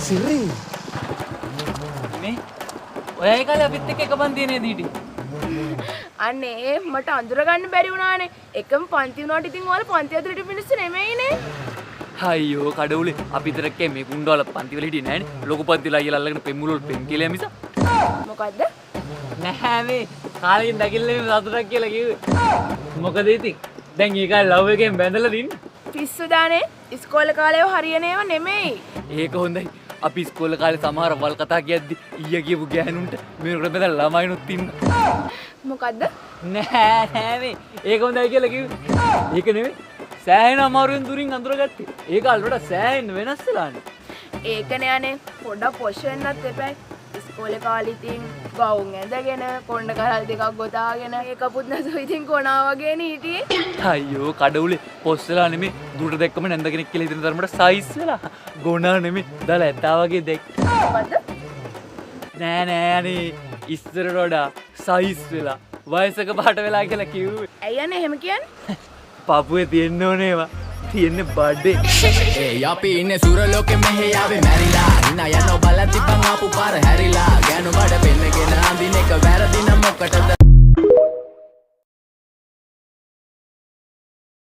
සිරි මේ ඔයයි කාලේ අපිත් එක්ක එක පන්තියේ නේද හිටියේ? අනේ මට අඳුර ගන්න බැරි වුණානේ. එකම පන්ති වුණාට ඉතින් ඔයාලා පන්ති ඇතුළට මිනිස්සු නෙමෙයිනේ. අයියෝ කඩවුලේ අපි තරක්කේ මේ කුණ්ඩවල පන්ති වල හිටියේ නෑනේ. ලොකු පන්තිලා අයියලා අල්ලගෙන පෙම්මුල වල පෙම් කියලා මිස. මොකද්ද? නැහැ මේ කාලෙකින් දකිල්ලේ මේ සතුටක් කියලා කිව්වේ. මොකද ඉතින් දැන් ඊකා ලව් එකෙන් බැඳලා දින්නේ. පිස්සු දානේ. ඉස්කෝලේ කාලේ හරියන ඒවා නෙමෙයි. ඒක හොඳයි. අපි ඉස්කෝලේ කාලේ සමහර වල් කතා කියද්දි ඊය කියපු ගෑනුන්ට මේකට බෙදලා ළමයිනුත් ඉන්නවා. මොකද්ද? නෑ මේ ඒක හොඳයි කියලා කිව්වේ. ඒක නෙමෙයි. සෑහෙන අමාරුවෙන් දුරින් අඳුරගත්තේ. ඒක අල්ලට සෑහෙන වෙනස් වෙලානේ. ඒකනේ අනේ පොඩක් පොෂ් වෙන්නත් එපා. ඉස්කෝලේ කාලේ ඉතින් ගවුම් ඇඳගෙන කොණ්ඩ කරල් දෙකක් ගොතාගෙන ඒකපුත් නැතුව ඉතින් කොනා වගේනේ හිටියේ. අයියෝ කඩවුලේ පොස් වෙලා නෙමෙයි දුරට දැක්කම නැන්ද කෙනෙක් කියලා හිතන තරමට සයිස් වෙලා. ගොනා නෙමෙයි දාලා ඇත්තා වගේ දැක්. මොකද්ද? නෑ අනේ ඉස්සරට වඩා සයිස් වෙලා වයසක පාට වෙලා කියලා කිව්වේ. ඇයි අනේ එහෙම කියන්නේ? පපුවේ තියෙන්න ඕනේ ඒවා. තියෙන්නේ බඩේ. අපි ඉන්නේ සුර ලෝකෙ මෙහෙ ආවේ මැරිලා. ඉන්න යන බලති බං ආපු පාර හැරිලා. ගෑනු